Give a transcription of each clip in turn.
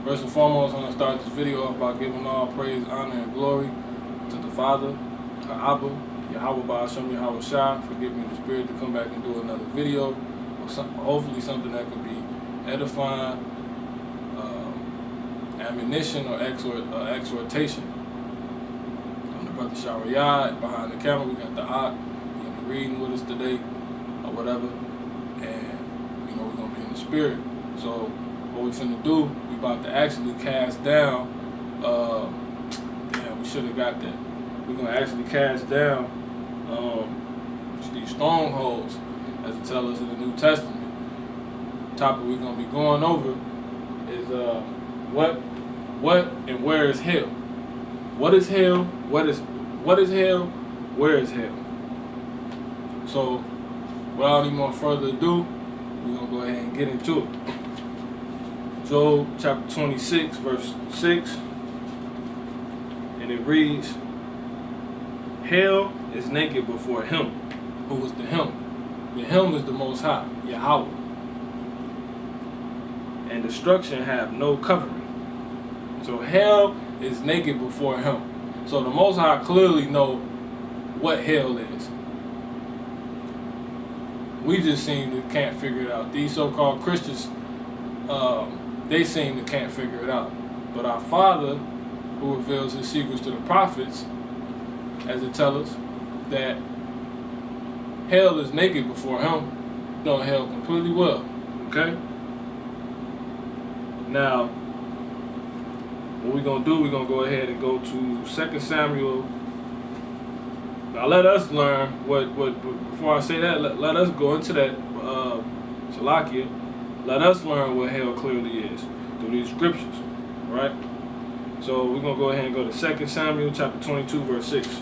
First and foremost, I'm going to start this video off by giving all praise, honor, and glory to the Father, to Abba, Yahweh Ba'ashem Yahweh Shai, for giving me the spirit to come back and do another video, or hopefully something that could be edifying, ammunition, or exhortation. I'm the brother Sharayad. Behind the camera, we got the Ak. He's going to be reading with us today, or whatever, and we're going to be in the spirit. So what we finna do, we about to actually cast down, we should have got that. We're gonna actually cast down these strongholds, as it tells us in the New Testament. The topic we're gonna be going over is what and where is hell? What is hell? What is hell? Where is hell? So without any more further ado, we're gonna go ahead and get into it. Job chapter 26, verse 6, and it reads, hell is naked before him. Who was the him? The him is the Most High, Yahweh. And destruction have no covering. So hell is naked before him. So the Most High clearly know what hell is. We just can't figure it out. These so-called Christians, they seem to can't figure it out. But our Father, who reveals his secrets to the prophets, as it tells us, that hell is naked before him, know hell completely well. Okay? Now, what we're going to do, we're going to go ahead and go to 2 Samuel. Now let us learn before I say that, let us go into that, Salakia. Let us learn what hell clearly is through these scriptures, right? So we're going to go ahead and go to 2 Samuel chapter 22, verse 6.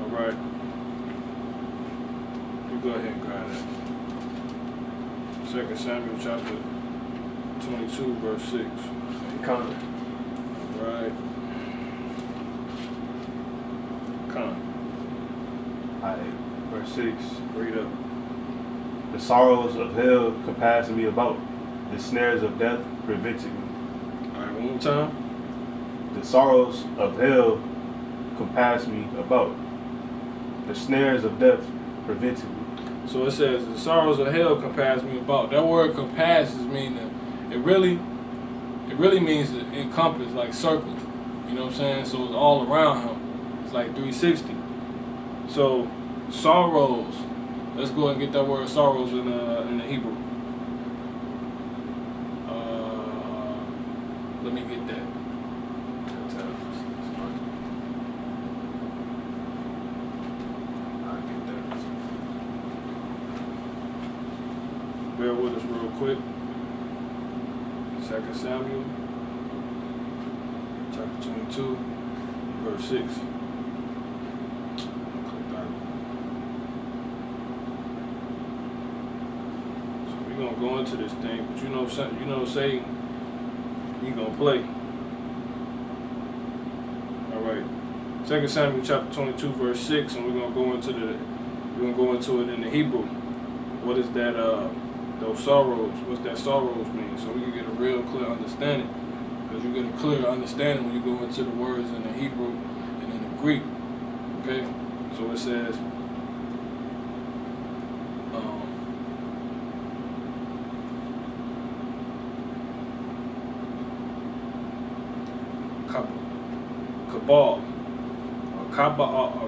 All right. You go ahead and grab that. 2 Samuel chapter 22, verse 6. Con. All right. Con. Alright, verse 6. Read up. The sorrows of hell compass me about. The snares of death prevented me. All right, one more time. The sorrows of hell compass me about. The snares of death prevented me. So it says, the sorrows of hell compass me about. That word compasses mean that it really means to encompass, like circle. You know what I'm saying? So it's all around him. It's like 360. So sorrows. Let's go and get that word sorrows in the Hebrew. Let me get that. I'll get that. Bear with us real quick. 2 Samuel, chapter 22, verse 6. We're gonna go into this thing, but you know Satan, he gonna play. All right, 2 Samuel chapter 22, verse 6, and we're gonna go into it in the Hebrew. What is that? Those sorrows. What's that sorrows mean? So we can get a real clear understanding, because you get a clear understanding when you go into the words in the Hebrew and in the Greek. Okay, so it says.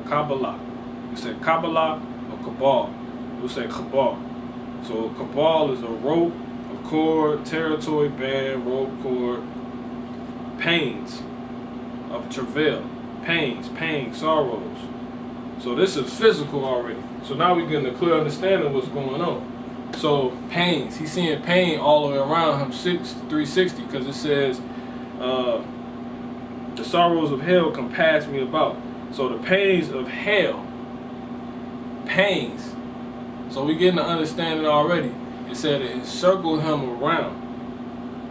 Kabbalah. You say Kabbalah or Kabal. You say Kabal. So Kabal is a rope, a cord, territory, band, rope, cord, pains of travail, pains, sorrows. So this is physical already. So now we're getting a clear understanding of what's going on. So pains, he's seeing pain all the way around him, 360, because it says, the sorrows of hell compass me about. So the pains of hell, pains. So we getting the understanding already. It said it encircled him around.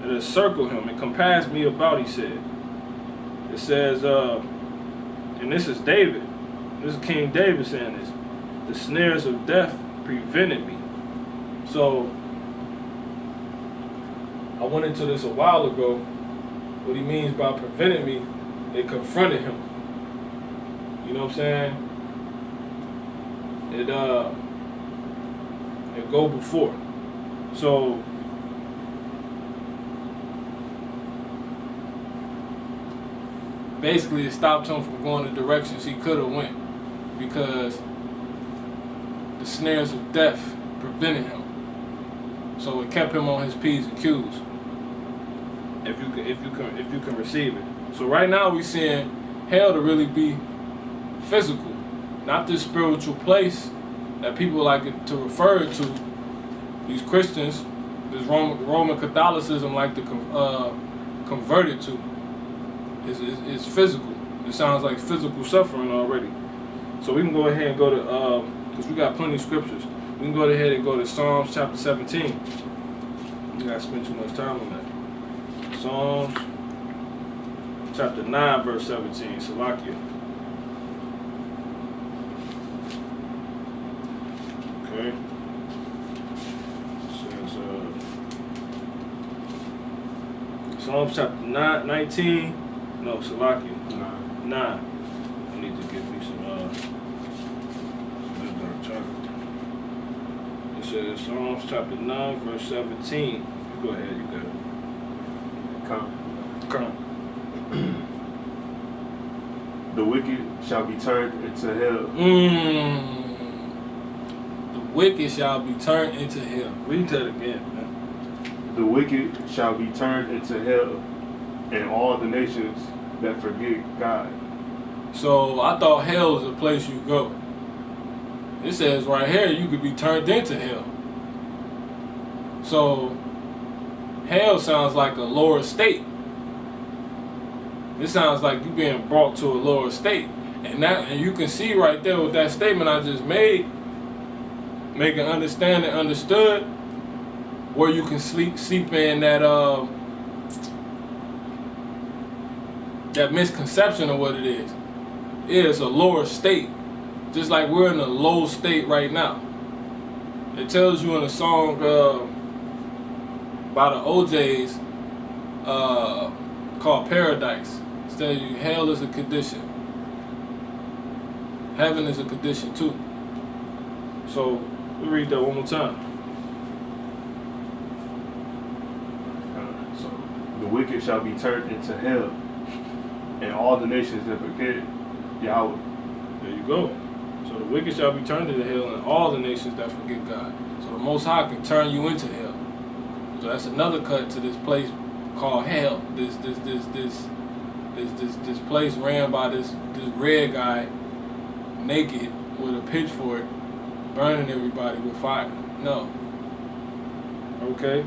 It encircled him. It compassed me about, he said. It says, and this is David. This is King David saying this. The snares of death prevented me. So I went into this a while ago. What he means by preventing me, it confronted him. You know what I'm saying? It go before. So basically it stopped him from going the directions he could have went because the snares of death prevented him. So it kept him on his P's and Q's. If you can receive it. So right now we seeing hell to really be physical, not this spiritual place that people like it to refer to. These Christians, this Roman Catholicism like to convert it to. It's physical. It sounds like physical suffering already. So we can go ahead and go to, because we got plenty of scriptures. We can go ahead and go to Psalms chapter 17. You gotta spend too much time on that. Psalms chapter 9, verse 17, Salakia. Okay. It says, Psalms chapter 19, no, Salakia. 9. I need to get me some dark chocolate. It says, Psalms chapter 9, verse 17. You go ahead, you got it. Come. The wicked shall be turned into hell. The wicked shall be turned into hell. Read that again, man. The wicked shall be turned into hell, and all the nations that forget God. So I thought hell is a place you go. It says right here you could be turned into hell. So hell sounds like a lower state. It sounds like you being brought to a lower state. And you can see right there with that statement I just made, making understanding understood, where you can sleep in that that misconception of what it is. It is a lower state. Just like we're in a low state right now. It tells you in a song by the OJs called Paradise. It tells you hell is a condition. Heaven is a condition too. So we read that one more time. So the wicked shall be turned into hell, and all the nations that forget Yahweh. There you go. So the wicked shall be turned into hell, and all the nations that forget God. So the Most High can turn you into hell. So that's another cut to this place called hell. This place ran by this red guy, naked with a pitchfork, burning everybody with fire. No. Okay.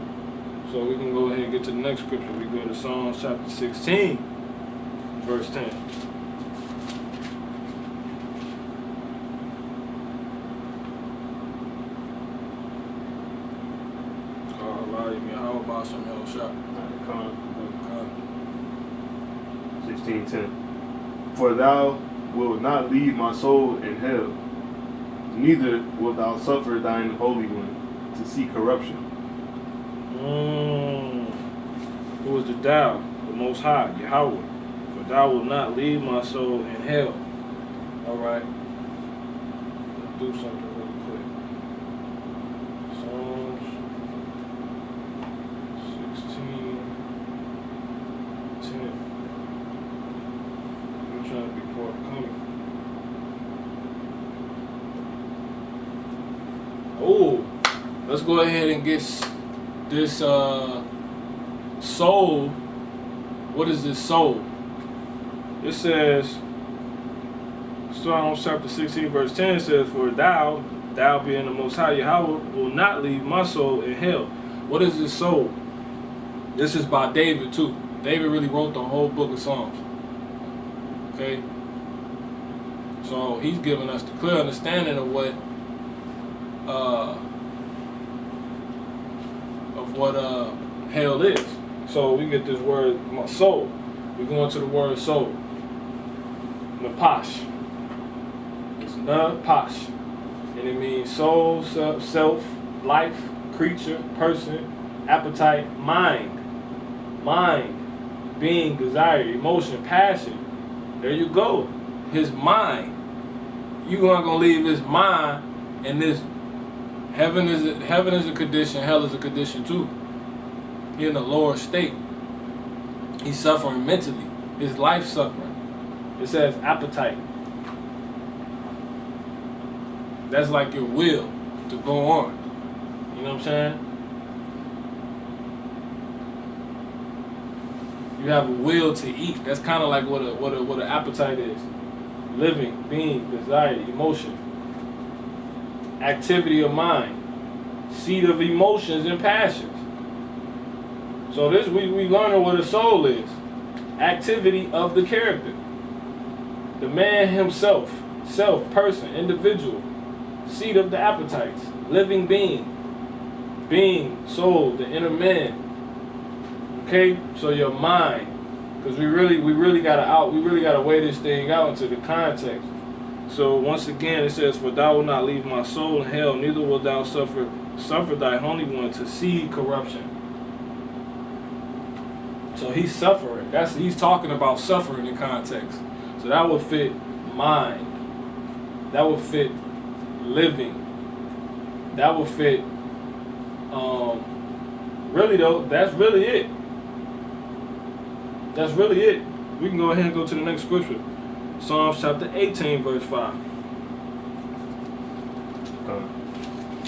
So we can go ahead and get to the next scripture. We go to Psalms chapter 16, verse 10. How 16:10. For thou wilt not leave my soul in hell, neither wilt thou suffer thine Holy One to see corruption. Who is the thou? The Most High, Yahweh. For thou wilt not leave my soul in hell. Alright. Let's do something really quick. Psalms 16:10. I'm trying to be forthcoming. Oh, let's go ahead and get this soul. What is this soul? It says, Psalms chapter 16, verse 10 says, for thou being the Most High Yahweh, will not leave my soul in hell. What is this soul? This is by David too. David really wrote the whole book of Psalms. Okay? So he's giving us the clear understanding of what hell is. So we get this word, my soul. We go into the word soul. Napash. It's napash. And it means soul, self, life, creature, person, appetite, mind. mind, being, desire, emotion, passion. There you go. His mind. You aren't gonna leave his mind in this. Heaven is a condition. Hell is a condition too. He in a lower state. He's suffering mentally. His life suffering. It says appetite. That's like your will to go on. You know what I'm saying? You have a will to eat. That's kind of like what an appetite is. Living, being, desire, emotion, activity of mind, seat of emotions and passions. So this we learning what a soul is. Activity of the character. The man himself, self, person, individual, seat of the appetites, living being, soul, the inner man. Okay, so your mind, because we really gotta weigh this thing out into the context. So once again, it says, "For thou wilt not leave my soul in hell, neither wilt thou suffer thy Holy One to see corruption." So he's suffering. He's talking about suffering in context. So that would fit mind. That would fit living. That would fit. Really though, that's really it. That's really it. We can go ahead and go to the next scripture. Psalms chapter 18, verse 5.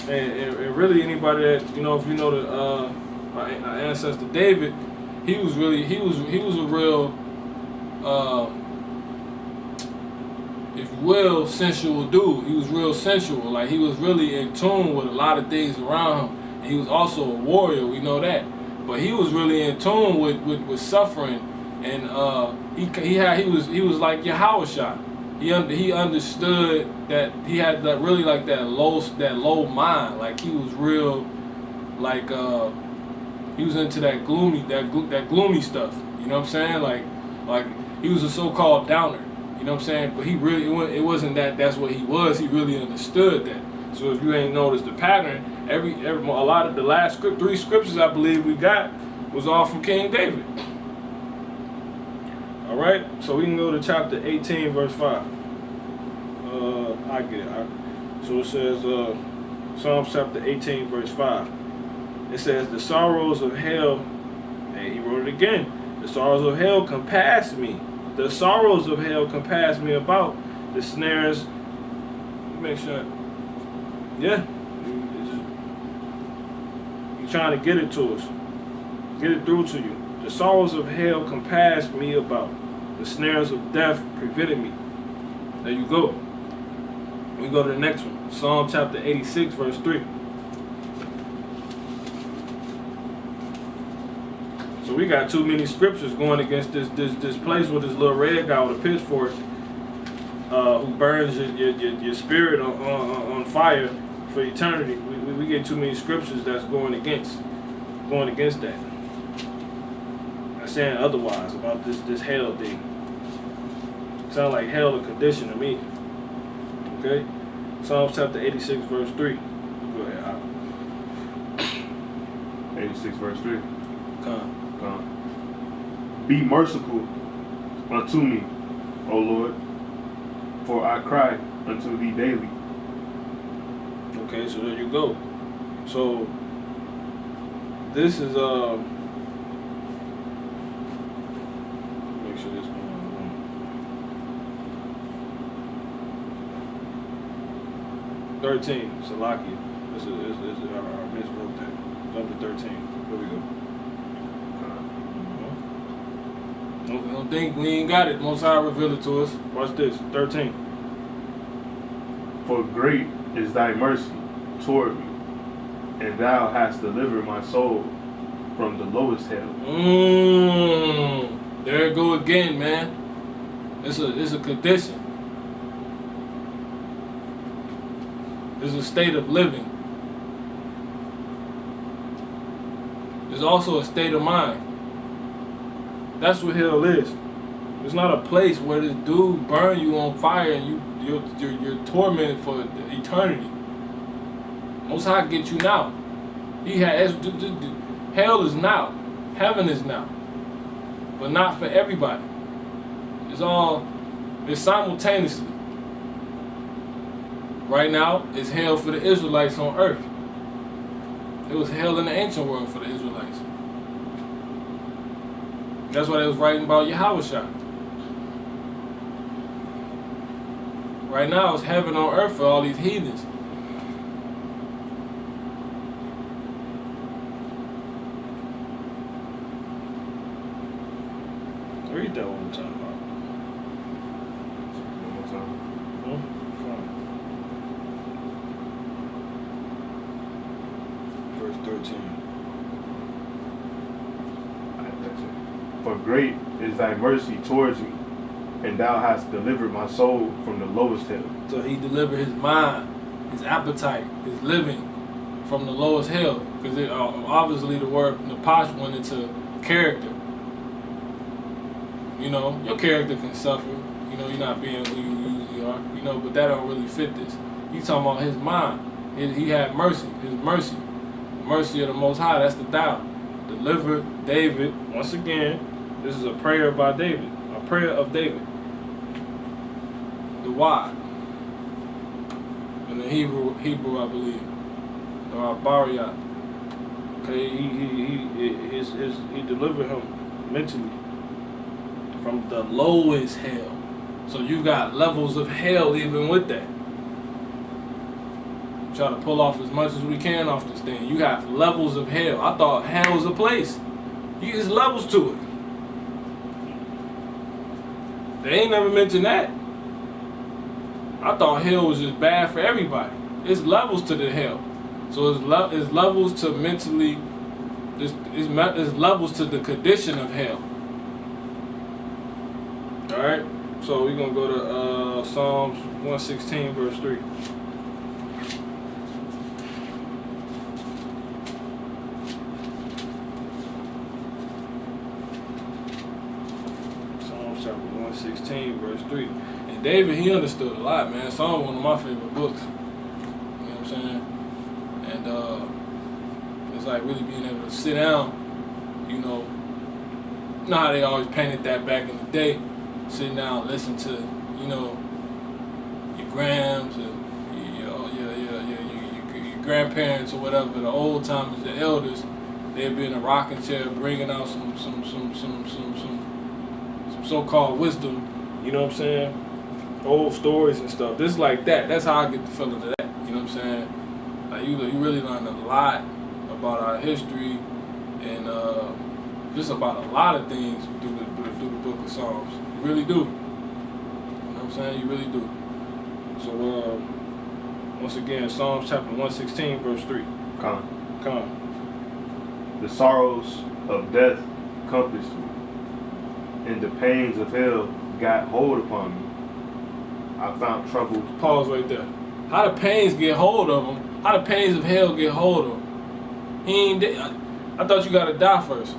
And really anybody that, if you know our ancestor David, he was a real, if you will, sensual dude. He was real sensual. Like, he was really in tune with a lot of things around him. And he was also a warrior, we know that. But he was really in tune with suffering. And he was like Yahushua. He understood that he had that really like that low mind. Like, he was real, like he was into that gloomy stuff. You know what I'm saying? Like he was a so-called downer. You know what I'm saying? But he really, it wasn't that's what he was. He really understood that. So if you ain't noticed the pattern, a lot of the last 3 scriptures I believe we got was all from King David. All right, so we can go to chapter 18, verse 5. I get it. So it says, Psalms chapter 18, verse 5. It says, "The sorrows of hell," and he wrote it again. "The sorrows of hell compass me. The sorrows of hell compass me about. The snares." Make sure. Yeah. He's trying to get it to us. Get it through to you. "The sorrows of hell compassed me about. The snares of death prevented me." There you go. We go to the next one. Psalm chapter 86, verse 3. So we got too many scriptures going against this place with this little red guy with a pitchfork who burns your spirit on fire for eternity. We get too many scriptures that's going against that. Saying otherwise about this hell thing. Sound like hell a condition to me. Okay? Psalms chapter 86, verse 3. Go ahead, Al. 86, verse 3. Come. "Be merciful unto me, O Lord, for I cry unto thee daily." Okay, so there you go. So this is make sure this one. 13, Salakia. This is our miswrote that. Jump to 13. Here we go. Don't think we ain't got it. Most High reveal it to us. Watch this. 13. "For great is thy mercy toward me, and thou hast delivered my soul from the lowest hell." There it go again, man. It's a condition. It's a state of living. It's also a state of mind. That's what hell is. It's not a place where this dude burn you on fire and you're tormented for eternity. Most High get you now. Hell is now. Heaven is now. but not for everybody. It's simultaneously. Right now, it's hell for the Israelites on earth. It was hell in the ancient world for the Israelites. That's why they was writing about Yahushua. Right now, it's heaven on earth for all these heathens. Read that one more time. One more time. Verse 13. That's it. For great is thy mercy towards me, and thou hast delivered my soul from the lowest hell. So he delivered his mind, his appetite, his living from the lowest hell. Because obviously the word Napash went into character. You know, your character can suffer. You know, you're not being who you usually are. You know, but that don't really fit this. He's talking about his mind. He had mercy. His mercy. The mercy of the Most High. That's the Tao. Delivered David. Once again, this is a prayer by David. A prayer of David. The why. In the Hebrew, I believe. Or Bariyat. Okay, he delivered him mentally From the lowest hell. So you got levels of hell even with that. Try to pull off as much as we can off this thing. You have levels of hell. I thought hell was a place. There's levels to it. They ain't never mentioned that. I thought hell was just bad for everybody. It's levels to the hell. So it's levels to mentally, it's levels to the condition of hell. Alright, so we're going to go to Psalms 116 verse 3. Psalms chapter 116 verse 3. And David, he understood a lot, man. Psalms one of my favorite books. You know what I'm saying? And it's like really being able to sit down, you know how they always painted that back in the day. Sitting down, listen to, you know, your grams and your grandparents or whatever, the old timers, the elders. They'd be in a rocking chair, bringing out some so-called wisdom. You know what I'm saying? Old stories and stuff. This like that. That's how I get the feeling of that. You know what I'm saying? Like you really learn a lot about our history and just about a lot of things through the Book of Psalms. You really do. You know what I'm saying? You really do. So, once again, Psalms chapter 116, verse 3. Come. The sorrows of death compassed me, and the pains of hell got hold upon me. I found trouble. Pause right there. How the pains get hold of him? How the pains of hell get hold of him? He ain't dead. I thought you gotta die first.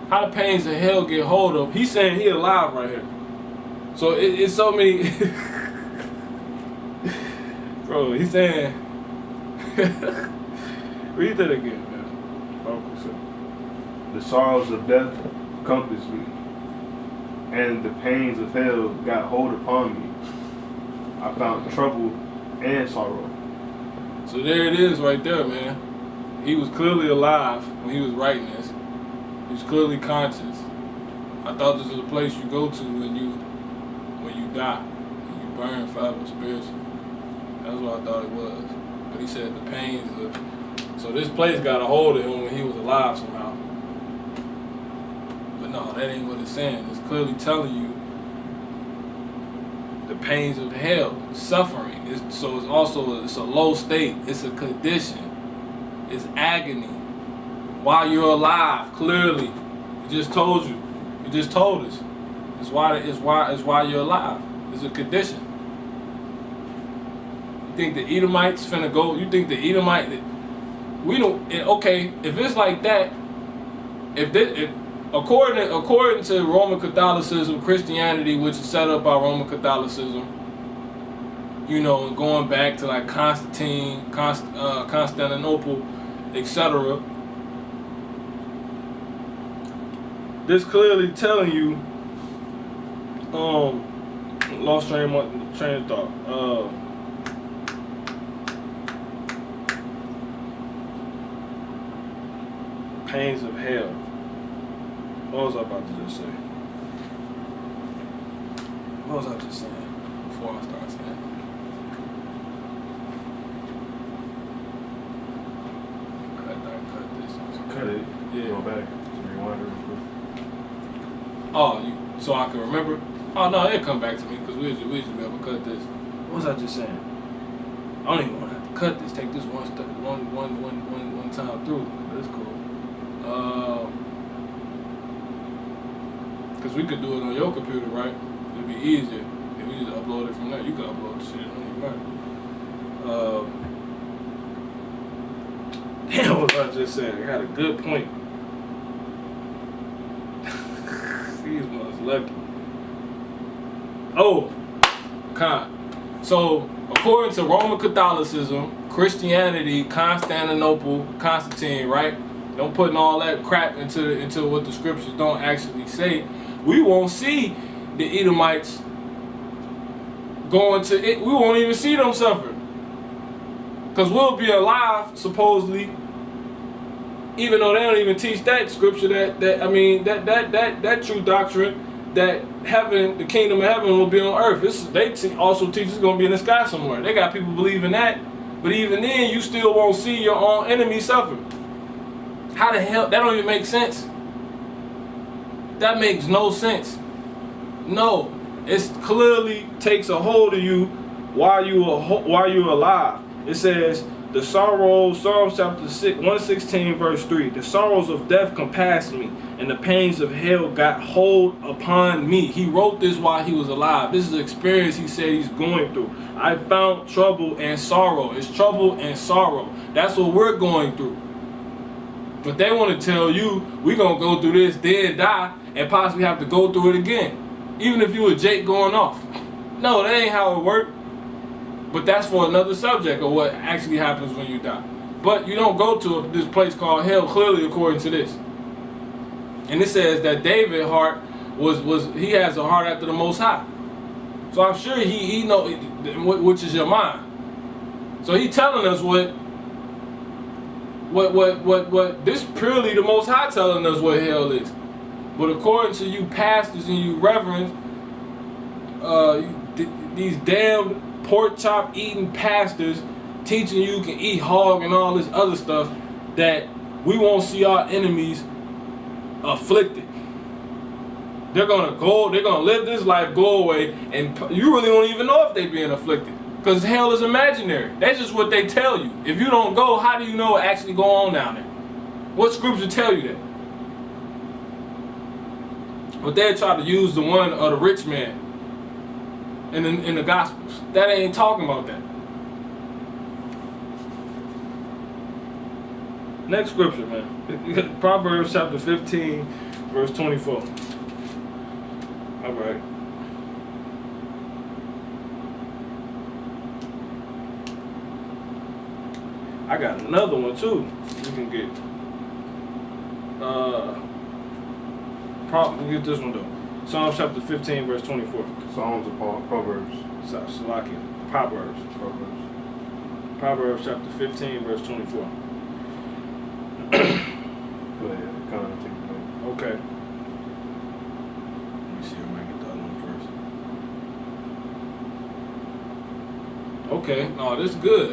How the pains of hell get hold of him? He's saying he alive right here. So it's so many. Bro, he's saying. Read that again, man. The sorrows of death compassed me, and the pains of hell got hold upon me. I found trouble and sorrow. So there it is right there, man. He was clearly alive when he was writing this. He was clearly conscious. I thought this was a place you go to when you die. When you burn forever spiritually. That's what I thought it was. But he said the pains of... So this place got a hold of him when he was alive somehow. But no, that ain't what it's saying. It's clearly telling you the pains of hell, suffering. It's a low state. It's a condition. It's agony. While you're alive, clearly. He just told you. He just told us. It's why you're alive. It's a condition. You think the Edomites finna go? You think the Edomite? We don't. Okay, if it's like that, according to Roman Catholicism, Christianity, which is set up by Roman Catholicism, you know, going back to like Constantine, Constantinople, etc. this clearly telling you, lost train of thought. Pains of hell. What was I about to just say? What was I just saying before I started saying? Cut this. Cut it. Yeah. Go back. Rewind it real quick. Oh, so I can remember? Oh no, it'll come back to me because we just be able to cut this. What was I just saying? I don't even want to have to cut this. Take this one time through. That's cool. Because we could do it on your computer, right? It'd be easier if we just upload it from there. You can upload the shit. It don't even matter. Damn, what was I just saying? I had a good point. These ones lucky. Oh, So, according to Roman Catholicism, Christianity, Constantinople, Constantine, right? Don't putting all that crap into what the scriptures don't actually say. We won't see the Edomites going to it. We won't even see them suffer. Because we'll be alive, supposedly, even though they don't even teach that scripture, that true doctrine, that heaven, the kingdom of heaven will be on earth. They also teach it's going to be in the sky somewhere. They got people believing that. But even then, you still won't see your own enemy suffer. How the hell? That don't even make sense. That makes no sense. No. It clearly takes a hold of you while you're alive. It says, the sorrows, Psalms chapter 6, 116 verse 3, the sorrows of death compassed me, and the pains of hell got hold upon me. He wrote this while he was alive. This is an experience he said he's going through. I found trouble and sorrow. It's trouble and sorrow. That's what we're going through. But they want to tell you, we're going to go through this, then die, and possibly have to go through it again. Even if you were Jake going off. No, that ain't how it works. But that's for another subject of what actually happens when you die. But you don't go to this place called hell, clearly according to this. And it says that David's heart he has a heart after the Most High. So I'm sure he know which is your mind. So he telling us what this purely the Most High telling us what hell is. But according to you pastors and you reverends, these damn pork chop eating pastors teaching you can eat hog and all this other stuff, that we won't see our enemies afflicted. They're gonna live this life, go away, and you really won't even know if they're being afflicted. Because hell is imaginary. That's just what they tell you. If you don't go, how do you know what actually go on down there? What scripture tell you that? But they try to use the one of the rich man in the Gospels. That ain't talking about that. Next scripture, man. Proverbs chapter 15, verse 24. All right. I got another one too. We can get. We get this one though. Psalms chapter 15, verse 24. Psalms of Proverbs. Salakia. Proverbs. Proverbs chapter 15, verse 24. Go ahead. Take it. Okay. Let me see if I can get the other one first. Okay, no, this is good.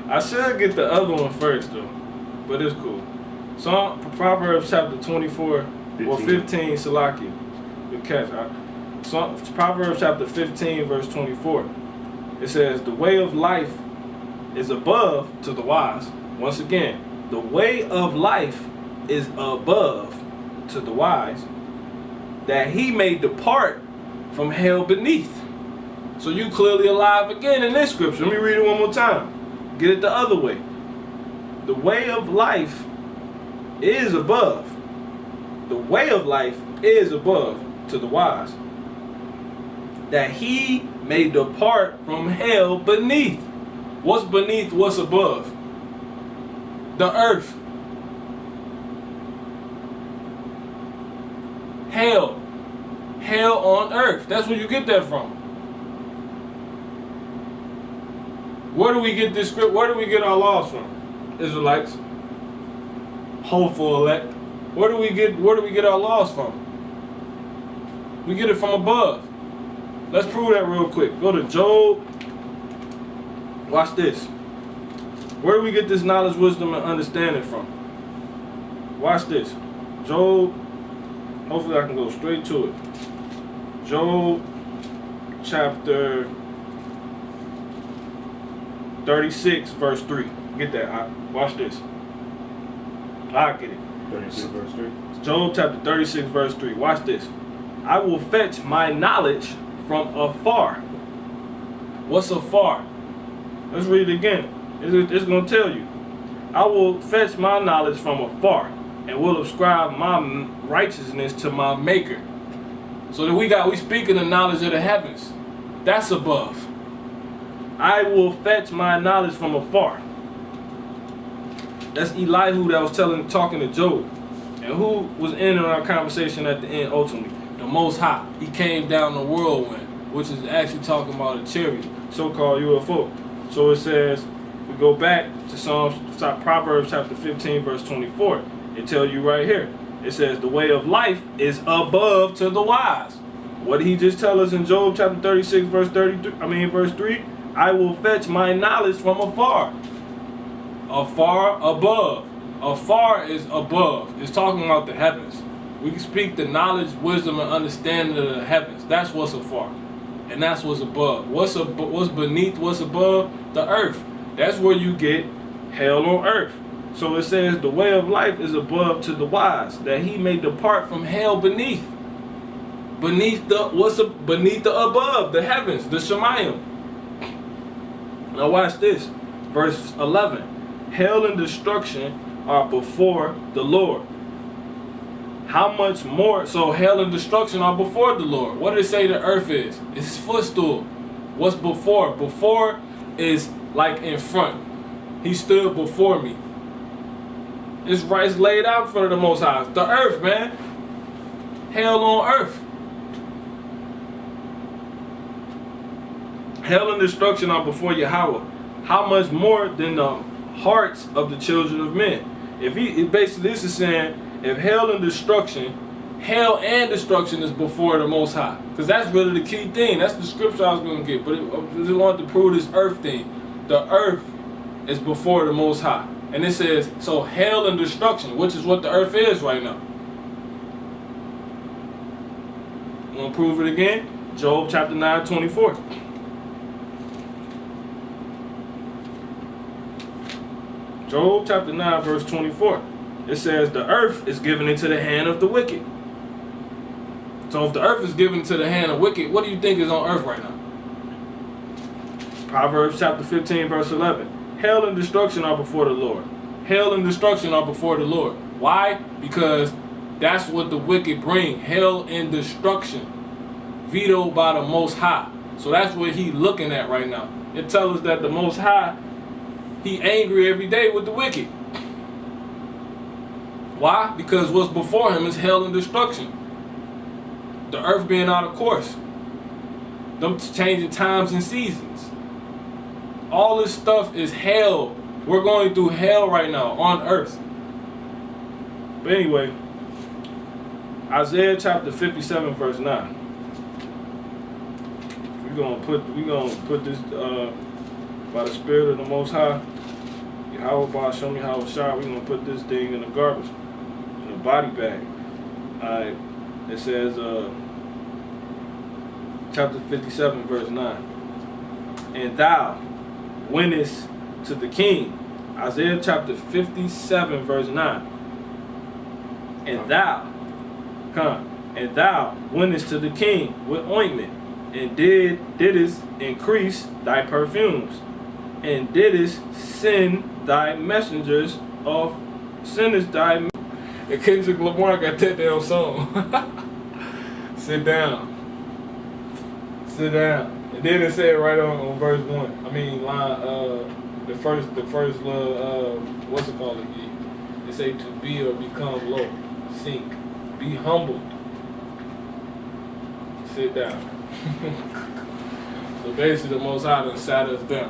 I should get the other one first though, but it's cool. Proverbs chapter 24 or 15, Salakia. Good catch. Proverbs chapter 15, verse 24. It says, the way of life is above to the wise. Once again, the way of life is above to the wise, that he may depart from hell beneath. So you clearly alive again in this scripture. Let me read it one more time. Get it the other way. The way of life is above. The way of life is above to the wise, that he may depart from hell beneath. What's beneath? What's above? The earth. hell. Hell on earth. That's where you get that from. Where do we get this script? Where do we get our laws from? Israelites. Hopeful elect. Where do we get our laws from? We get it from above. Let's prove that real quick. Go to Job. Watch this. Where do we get this knowledge, wisdom, and understanding from? Watch this. Job. Hopefully I can go straight to it. Job chapter 36 verse 3. Get that. Watch this. I get it. 36 verse 3. Job chapter 36 verse 3. Watch this. I will fetch my knowledge from afar. What's afar? Let's read it again. It's going to tell you. I will fetch my knowledge from afar and will ascribe my righteousness to my maker. So that we speaking the knowledge of the heavens. That's above. I will fetch my knowledge from afar. That's Elihu that was talking to Job. And who was in on our conversation at the end ultimately? The Most High. He came down the whirlwind, which is actually talking about a chariot, so-called UFO. So it says, we go back to Proverbs chapter 15, verse 24. It tells you right here. It says, the way of life is above to the wise. What did he just tell us in Job chapter 36, verse 3? I will fetch my knowledge from afar. Afar, above. Afar is above. It's talking about the heavens. We can speak the knowledge, wisdom, and understanding of the heavens. That's what's afar. And that's what's above. What's beneath, what's above? The earth. That's where you get hell on earth. So it says the way of life is above to the wise, that he may depart from hell beneath. Beneath the above, the heavens, the Shemayim. Now watch this. Verse 11. Hell and destruction are before the Lord. How much more? So hell and destruction are before the Lord. What did it say the earth is? It's his footstool. What's before? Before is like in front. He stood before me. It's right, it's laid out in front of the Most High. The earth, man. Hell on earth. Hell and destruction are before Yahweh. How much more than the hearts of the children of men? Basically this is saying, if hell and destruction is before the Most High. Because that's really the key thing. That's the scripture I was going to get. But I just wanted to prove this earth thing. The earth is before the Most High. And it says, so hell and destruction, which is what the earth is right now. You want to prove it again? Job chapter 9, 24. Job chapter 9, verse 24. It says, the earth is given into the hand of the wicked. So if the earth is given to the hand of wicked, what do you think is on earth right now? Proverbs chapter 15, verse 11. Hell and destruction are before the Lord. Hell and destruction are before the Lord. Why? Because that's what the wicked bring. Hell and destruction. Vetoed by the Most High. So that's what he's looking at right now. It tells us that the Most High, he angry every day with the wicked. Why? Because what's before him is hell and destruction. The earth being out of course. Them changing times and seasons. All this stuff is hell. We're going through hell right now on earth. But anyway, Isaiah chapter 57 verse 9. We're gonna put this by the Spirit of the Most High. Yahweh show me how it's shot. We're gonna put this thing in the garbage, in a body bag. Alright. It says chapter 57 verse 9. And thou winnest to the king. Isaiah chapter 57 verse 9. And thou winnest to the king with ointment, and didst increase thy perfumes, and didst send thy messengers of sinnest thy. And Kendrick Lamar got that damn song. Sit down. Sit down. And then it said right on verse 1. I mean line the first little what's it called again? It say to be or become low. Sink. Be humbled. sit down. So basically, the Most High done sat us down.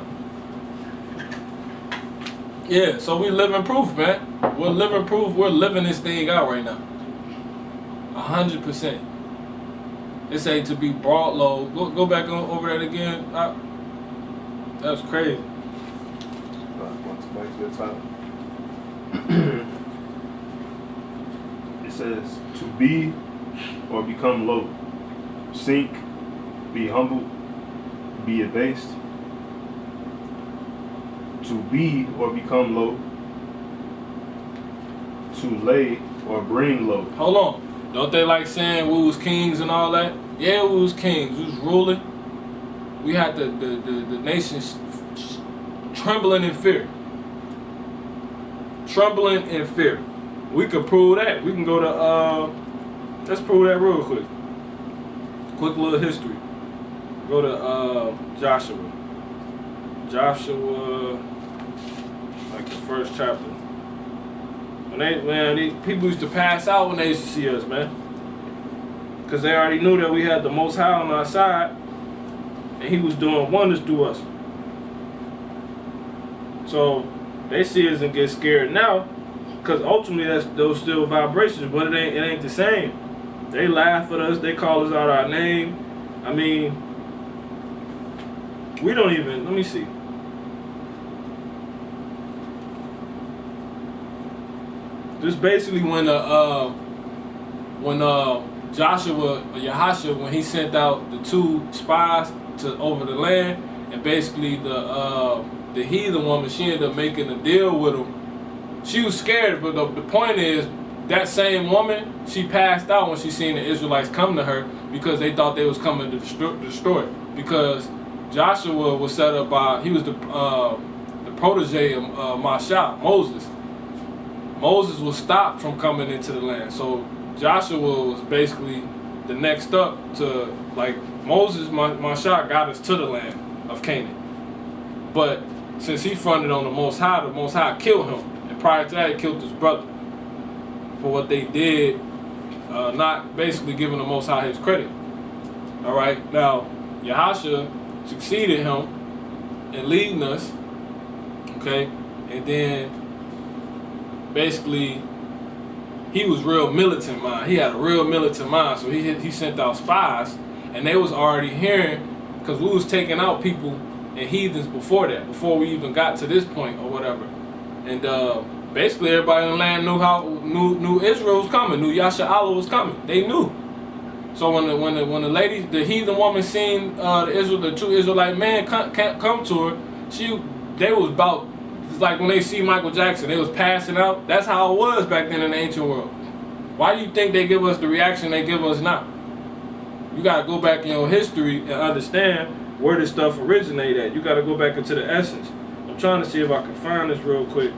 Yeah, so we living proof, man. We're living proof. We're living this thing out right now. 100%. It say to be brought low. Go back over that again. That was crazy. Back to the top. It says to be or become low, sink, be humbled, be abased. To be or become low, to lay or bring low. Hold on. Don't they like saying we was kings and all that? Yeah, we was kings. We was ruling. We had the nation trembling in fear. Trembling in fear. We could prove that. We can go to, let's prove that real quick. Quick little history. Go to Joshua. Joshua, like the first chapter. These people used to pass out when they used to see us, man. Because they already knew that we had the Most High on our side. And he was doing wonders through us. So they see us and get scared now. Because ultimately those still vibrations, but it ain't the same. They laugh at us, they call us out our name. I mean, we don't even, let me see. Just basically when Yahashua, when he sent out the 2 spies over the land, and basically the heathen woman, she ended up making a deal with him. She was scared, but the point is, that same woman, she passed out when she seen the Israelites come to her because they thought they was coming to destroy it. Because Joshua was set up by, he was the protege of Masha, Moses. Moses was stopped from coming into the land. So Joshua was basically the next up to, like, Moses, Masha got us to the land of Canaan. But since he fronted on the Most High killed him. And prior to that, he killed his brother for what they did, not basically giving the Most High his credit. All right, now Yahashua succeeded him in leading us, okay, and then basically he was real militant mind. He had a real militant mind, so he sent out spies, and they was already hearing, because we was taking out people and heathens before that, before we even got to this point or whatever, and basically everybody in the land knew Israel was coming, knew Yasha'Allah was coming. They knew. So when the heathen woman seen the 2 Israelite men come to her, they was about, like when they see Michael Jackson, they was passing out. That's how it was back then in the ancient world. Why do you think they give us the reaction they give us now? You gotta go back in your history and understand where this stuff originated at. You gotta go back into the essence. I'm trying to see if I can find this real quick.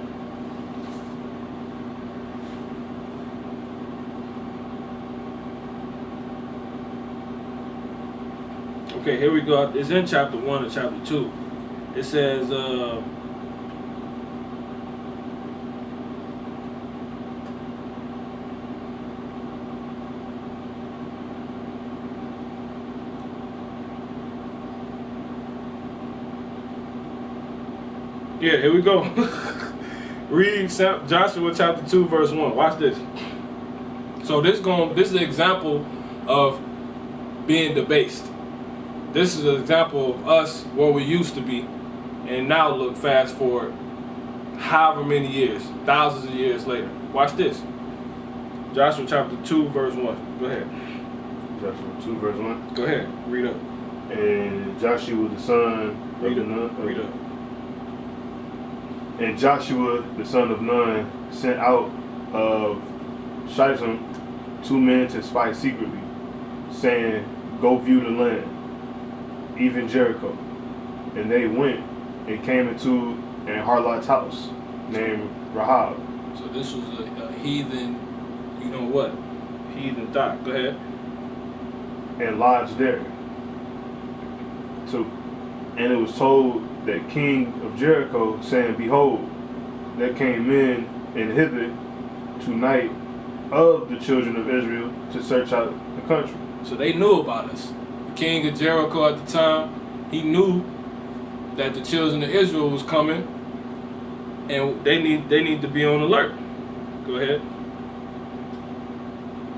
Okay, here we go. It's in chapter 1 and chapter 2. It says, yeah, here we go. Read Joshua chapter 2, verse 1. Watch this. So this is an example of being debased. This is an example of us where we used to be, and now look, fast forward however many years, thousands of years later. Watch this. Joshua chapter 2, verse 1. Go ahead. Joshua 2, verse 1. Go ahead. Read up. And Joshua the son of Nun. Read up. And Joshua the son of Nun sent out of Shittim 2 men to spy secretly, saying, "Go view the land, even Jericho." And they went and came into an harlot's house named Rahab. So this was a heathen, you know what? Heathen thought. Go ahead. And lodged there. And it was told that king of Jericho, saying, "Behold, there came men and hither tonight of the children of Israel to search out the country." So they knew about us. king of Jericho at the time, he knew that the children of Israel was coming, and they need to be on alert. Go ahead.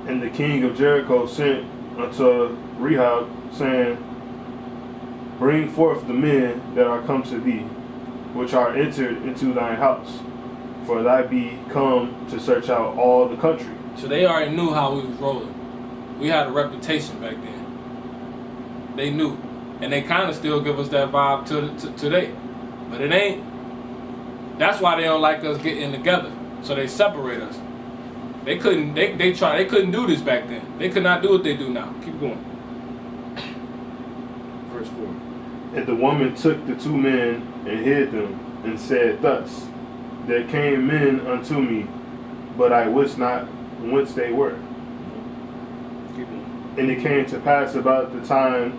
And the king of Jericho sent unto Rehab, saying, Bring forth the men that are come to thee, which are entered into thine house, for thy be come to search out all the country. So they already knew how we was rolling. We had a reputation back then. They knew. And they kind of still give us that vibe to today. But it ain't. That's why they don't like us getting together. So they separate us. They couldn't do this back then. They could not do what they do now. Keep going. Verse 4. And the woman took the 2 men and hid them, and said thus, There came men unto me, but I wist not whence they were. Keep going. And it came to pass about the time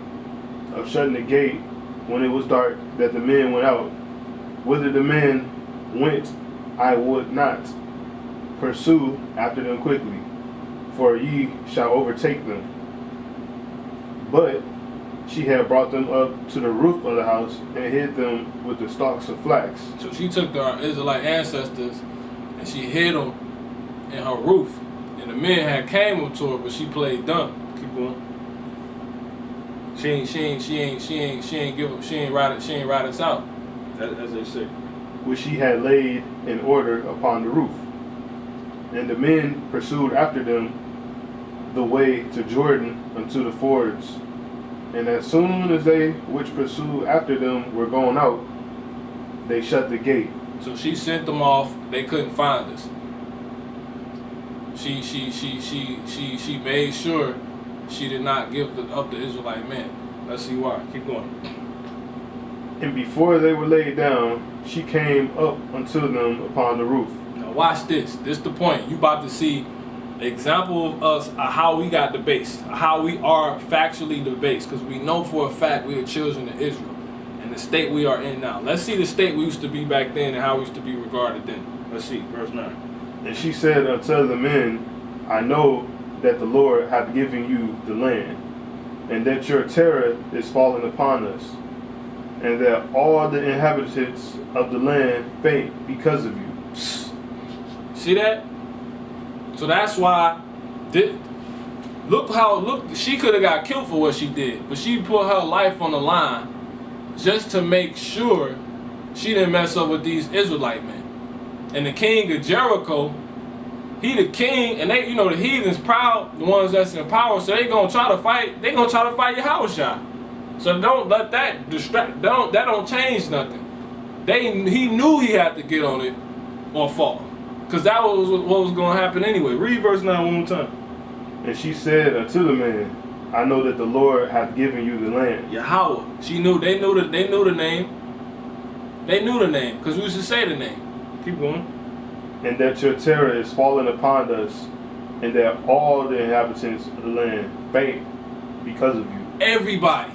of shutting the gate, when it was dark, that the men went out. Whither the men went, I would not pursue after them quickly, for ye shall overtake them. But she had brought them up to the roof of the house, and hid them with the stalks of flax. So she took our Israelite ancestors and she hid them in her roof. And the men had came up to her, but she played dumb. Keep going. She ain't ride us out. As they say. Which she had laid in order upon the roof. And the men pursued after them the way to Jordan unto the fords. And as soon as they which pursued after them were gone out, they shut the gate. So she sent them off. They couldn't find us. She made sure she did not give up the Israelite men. Let's see why. Keep going. And before they were laid down, she came up unto them upon the roof. Now watch this. This the point. You about to see an example of us, how we got debased, how we are factually debased, because we know for a fact we are children of Israel and the state we are in now. Let's see the state we used to be back then and how we used to be regarded then. Let's see, verse 9. And she said unto the men, I know that the Lord hath given you the land, and that your terror is fallen upon us, and that all the inhabitants of the land faint because of you. See that? So that's why, look, she could have got killed for what she did, but she put her life on the line just to make sure she didn't mess up with these Israelite men. And the king of Jericho, he the king, and they, the heathens proud, the ones that's in power, so they gonna try to fight Yahushua. So don't let that distract, that don't change nothing. He knew he had to get on it or fall. Because that was what was going to happen anyway. Read verse 9 one more time. And she said unto the man, I know that the Lord hath given you the land. Yahweh. She knew. They knew the name. They knew the name because we used to say the name. Keep going. And that your terror is fallen upon us, and that all the inhabitants of the land faint because of you. Everybody.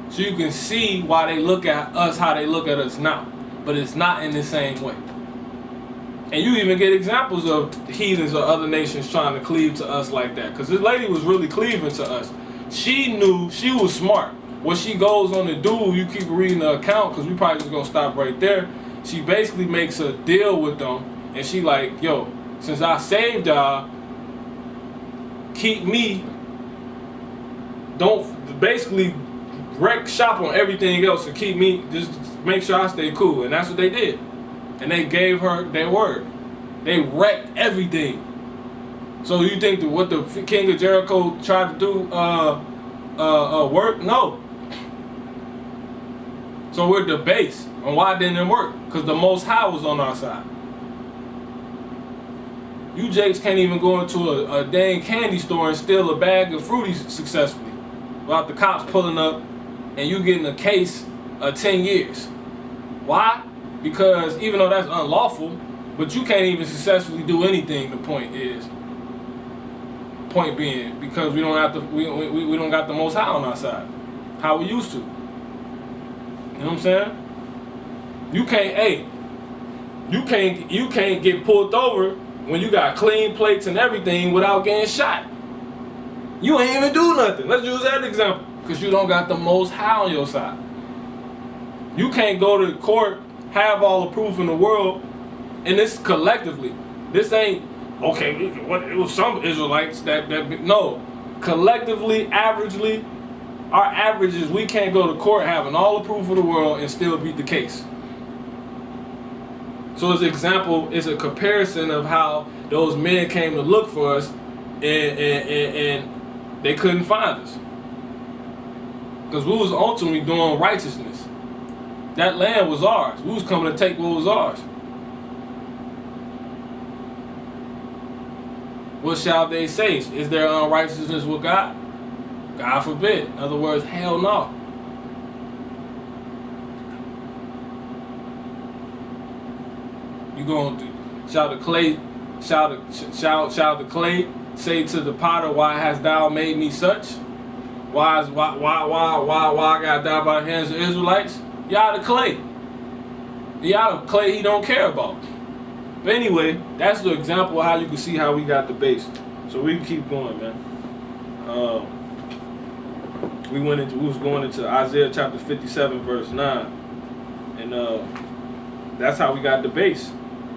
So you can see why they look at us how they look at us now. But it's not in the same way. And you even get examples of heathens or other nations trying to cleave to us like that. Because this lady was really cleaving to us. She knew, she was smart. What she goes on to do, you keep reading the account, because we probably just going to stop right there. She basically makes a deal with them. And she like, yo, since I saved y'all, keep me, don't basically wreck shop on everything else and keep me, just make sure I stay cool. And that's what they did. And they gave her their word. They wrecked everything. So you think that what the king of Jericho tried to do work? No. So we're debased on why it didn't work. Because the Most High was on our side. You jakes can't even go into a dang candy store and steal a bag of fruities successfully without the cops pulling up and you getting a case of 10 years. Why? Because even though that's unlawful, but you can't even successfully do anything. The point being, because we don't have to, we don't got the Most High on our side, how we used to. You know what I'm saying? You can't get pulled over when you got clean plates and everything without getting shot. You ain't even do nothing. Let's use that example. Because you don't got the Most High on your side. You can't go to court, have all the proof in the world, and this collectively. This ain't, okay, what, it was some Israelites that no. Collectively, averagely, our average is we can't go to court having all the proof of the world and still beat the case. So as an example, it's a comparison of how those men came to look for us and they couldn't find us. Because we was ultimately doing righteousness. That land was ours. We was coming to take what was ours. What shall they say? Is there unrighteousness with God? God forbid. In other words, hell no. You going to shall the clay say to the potter, why hast thou made me such? Why I got die by the hands of Israelites? Y'all the clay. Y'all the clay he don't care about. But anyway, that's the example of how you can see how we got the base. So we can keep going, man. We was going into Isaiah chapter 57, verse 9. And that's how we got the base.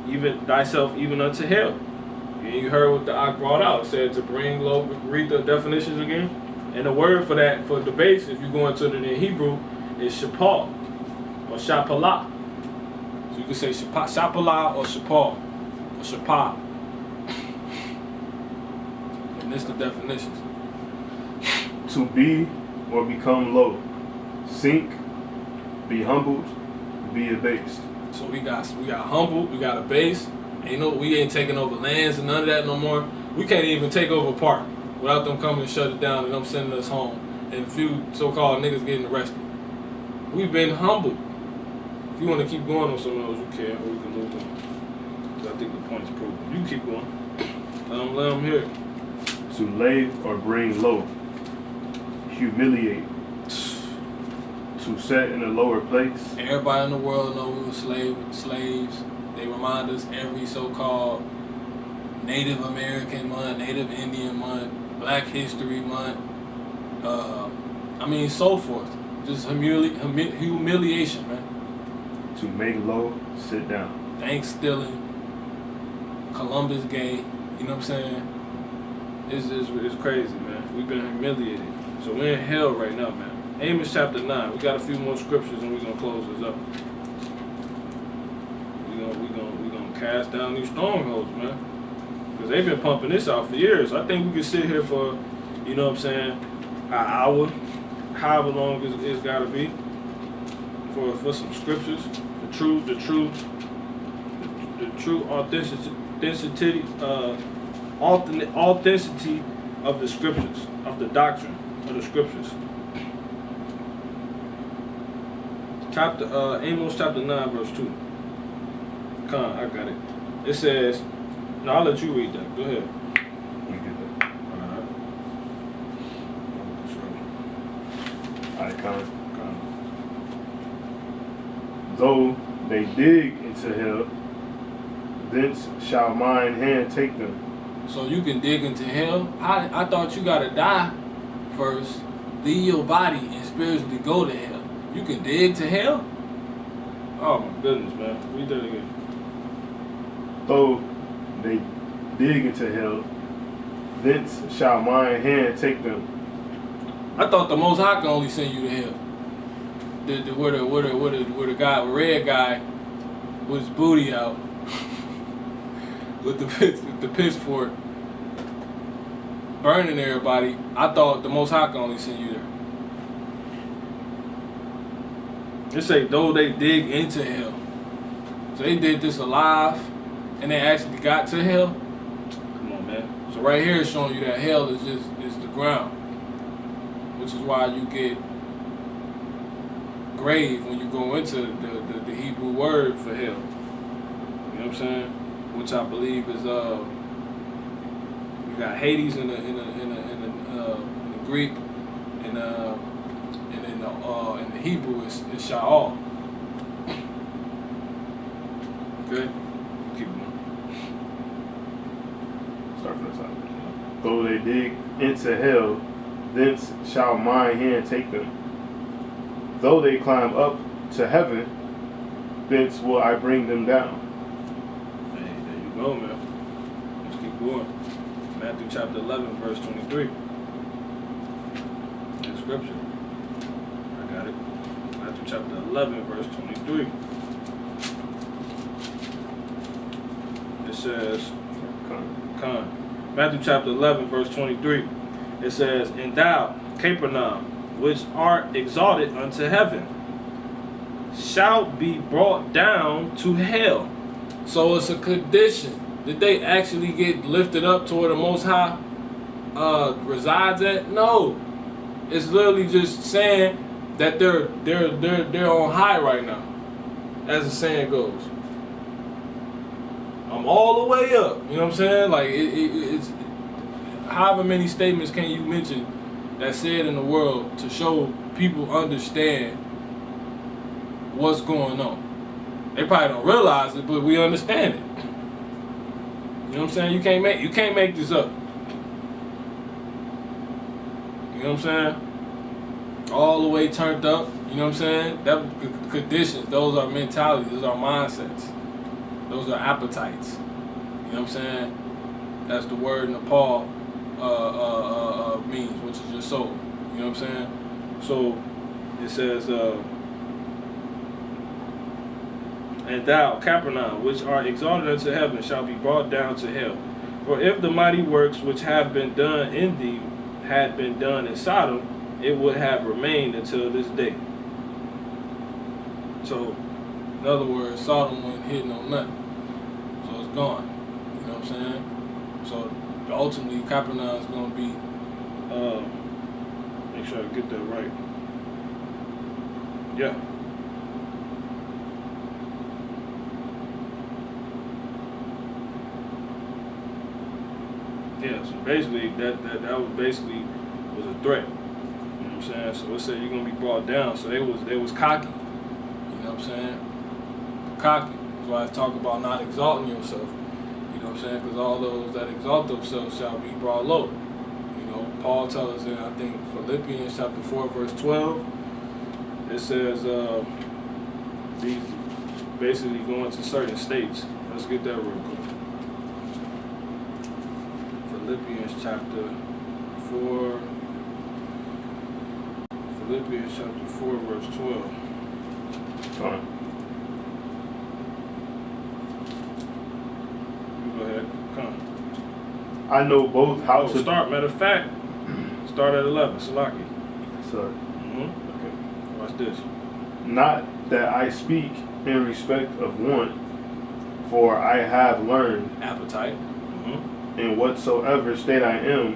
Even thyself even unto hell. And you heard what the Ak brought out. It said to bring low, read the definitions again. And the word for that, for the base, if you go into it in Hebrew, is shapal or shapalah. So you can say shapalah or shapal or shapal. And this the definitions. To be or become low, sink, be humbled, be abased. So we got humbled, we got a base. We ain't taking over lands and none of that no more. We can't even take over a park without them coming and shut it down and them sending us home and a few so-called niggas getting arrested. We've been humbled. If you want to keep going on some of those, you can, or we can move on. Because I think the point's proven. You can keep going. Let them hear it. To lay or bring low, humiliate, to set in a lower place. Everybody in the world know we were slaves. They remind us every so-called Native American month, Native Indian month, Black History month, so forth. Just humiliation, man. To make low, sit down. Thanks stealing, Columbus gay, you know what I'm saying? It's crazy, man. We've been humiliated. So we're in hell right now, man. Amos chapter 9. We got a few more scriptures and we're gonna close this up. We're gonna cast down these strongholds, man. Because they've been pumping this out for years. I think we could sit here for, you know what I'm saying, an hour, however long it's gotta be, for some scriptures. The true authenticity of the scriptures, of the doctrine of the scriptures. Amos chapter 9, verse 2. I got it. It says, no, I'll let you read that. Go ahead. You get that. Alright, Con. Though they dig into hell, thence shall mine hand take them. So you can dig into hell? I thought you gotta die first, leave your body, and spiritually go to hell. You can dig to hell? Oh my goodness, man. Read that again. Though they dig into hell, thence shall mine hand take them. I thought the Most High can only send you to hell. Where the guy, red guy, with his booty out, with the pitchfork, burning everybody. I thought the Most High can only send you there. They say though they dig into hell. So they did this alive and they actually got to hell. Come on, man. So right here it's showing you that hell is the ground. Which is why you get grave when you go into the Hebrew word for hell. You know what I'm saying? Which I believe is you got Hades in the Greek and in the Hebrew is Sha'al. Okay? Keep going. Start from the top. though they dig into hell, thence shall my hand take them. Though they climb up to heaven, thence will I bring them down. Hey, there you go, man. Let's keep going. Matthew chapter 11, verse 23. In scripture. I got it. Matthew chapter 11, verse 23. It says, Matthew chapter 11, verse 23. It says, And thou, Capernaum, which art exalted unto heaven, shalt be brought down to hell. So it's a condition. Did they actually get lifted up to where the Most High resides at? No. It's literally just saying that they're on high right now, as the saying goes. I'm all the way up. You know what I'm saying? Like it's however many statements can you mention that's said in the world to show people understand what's going on. They probably don't realize it, but we understand it. You know what I'm saying? You can't make this up. You know what I'm saying? All the way turned up. You know what I'm saying? That conditions. Those are mentalities. Those are mindsets. Those are appetites. You know what I'm saying? That's the word Nepal means, which is your soul. You know what I'm saying? So it says, And thou, Capernaum, which art exalted unto heaven, shall be brought down to hell. For if the mighty works which have been done in thee had been done in Sodom, it would have remained until this day. So, in other words, Sodom wasn't hitting on nothing. So it's gone. You know what I'm saying? So ultimately, Capernaum is going to be. Make sure I get that right. Yeah. Yeah, so basically that was basically was a threat. You know what I'm saying? So it said you're gonna be brought down. So they was cocky. You know what I'm saying? Cocky. That's why I talk about not exalting yourself. You know what I'm saying? Because all those that exalt themselves shall be brought low. You know, Paul tells us in, I think, Philippians chapter 4, verse 12, It says these basically going to certain states. Let's get that real quick. Philippians chapter 4. Philippians chapter 4, verse 12. You go ahead. Come. I know both how to start. Matter of fact, start at 11. Salaki. Sorry. Mm-hmm. Okay. Watch this. Not that I speak in respect of want, for I have learned appetite. In whatsoever state I am.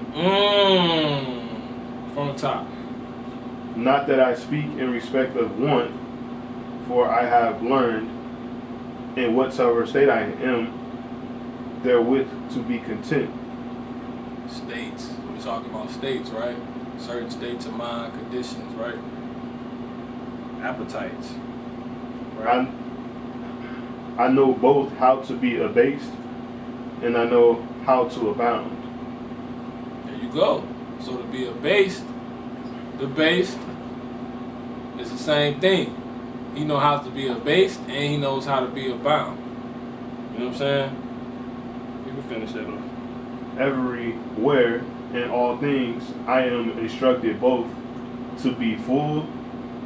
From the top. Not that I speak in respect of want, for I have learned in whatsoever state I am therewith to be content. States. We're talking about states, right? Certain states of mind, conditions, right? Appetites. Right? I know both how to be abased and I know how to abound. There you go. So to be abased, debased, is the same thing. He knows how to be abased and he knows how to be abound. You know what I'm saying? You can finish that off. Everywhere in all things I am instructed both to be full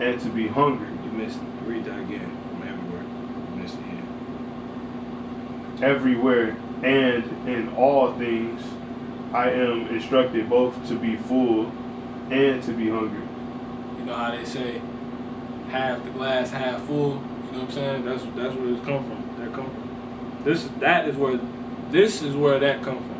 and to be hungry. You missed. Read that again from everywhere. You missed it here. Everywhere and in all things I am instructed both to be full and to be hungry. You know how they say, half the glass, half full. You know what I'm saying? That's where it come from. That come from. This is where that come from.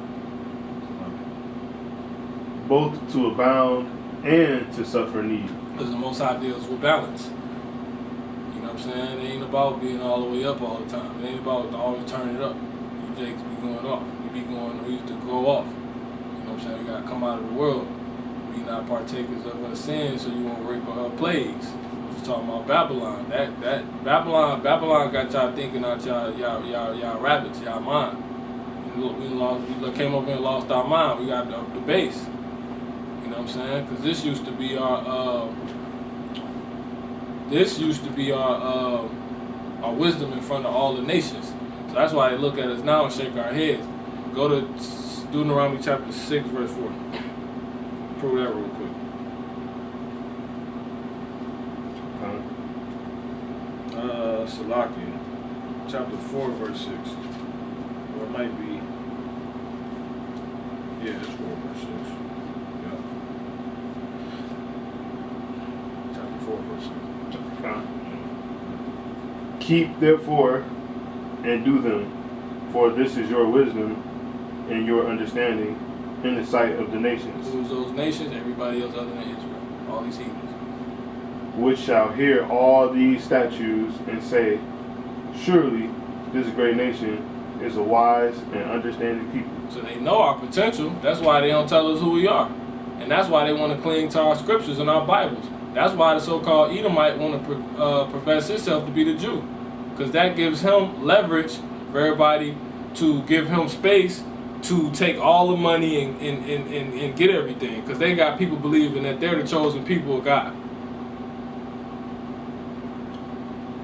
Both to abound and to suffer need. Because the Most High deals with balance. You know what I'm saying? It ain't about being all the way up all the time. It ain't about always turning it up. You jakes be going off. We used to go off. You know what I'm saying? We got to come out of the world. Be not partakers of her sins so you won't rape of her plagues. We're just talking about Babylon. That Babylon got y'all thinking out y'all rabbits, y'all mind. You We came over here and lost our mind. We got the base. You know what I'm saying? Because this used to be our wisdom in front of all the nations. So that's why they look at us now and shake our heads. Go to Deuteronomy chapter 6, verse 4. Prove that real quick. Salakia, chapter 4, verse 6. Or it might be, yeah, it's 4, verse 6. Yeah. Chapter 4, verse 6. Keep therefore and do them, for this is your wisdom and your understanding in the sight of the nations. Who's those nations? Everybody else other than Israel. All these heathens. Which shall hear all these statutes and say, surely this great nation is a wise and understanding people. So they know our potential. That's why they don't tell us who we are. And that's why they want to cling to our scriptures and our Bibles. That's why the so-called Edomite want to profess himself to be the Jew. Because that gives him leverage for everybody to give him space to take all the money and get everything. Because they got people believing that they're the chosen people of God.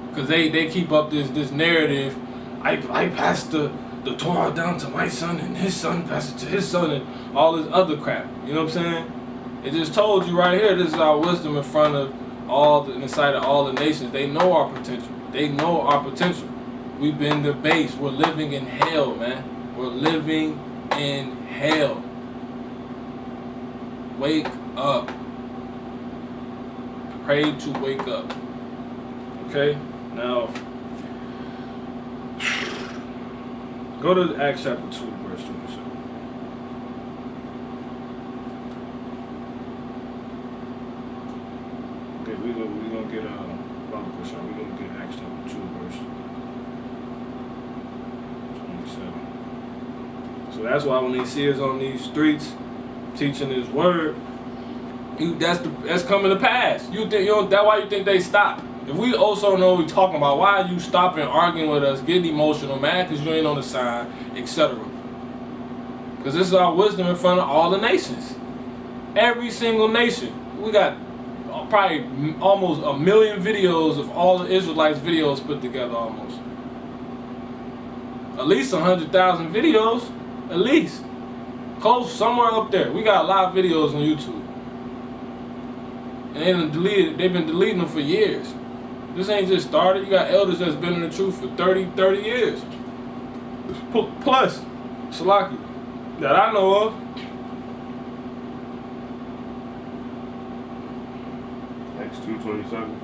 Because they keep up this narrative. I passed the Torah down to my son, and his son passed it to his son, and all this other crap. You know what I'm saying? It just told you right here, this is our wisdom in front of in the sight of all the nations. They know our potential. They know our potential. We've been the base. We're living in hell, man. We're living in hell. Wake up. Pray to wake up. Okay? Now, go to Acts chapter 2, verse 2. Okay, we're gonna get Bible question. We're gonna get Acts chapter 2, verse 27. So that's why when they see us on these streets teaching His word, that's coming to pass. That's why you think they stop. If we also know what we're talking about, why are you stopping, arguing with us, getting emotional, mad because you ain't on the side, etc.? Because this is our wisdom in front of all the nations. Every single nation. We got probably almost 1 million videos of all the Israelites' videos put together almost. At least 100,000 videos. At least. Close, somewhere up there. We got a lot of videos on YouTube. And they've been deleting them for years. This ain't just started. You got elders that's been in the truth for 30 years. Plus, Salaki, that I know of. Acts 2:27.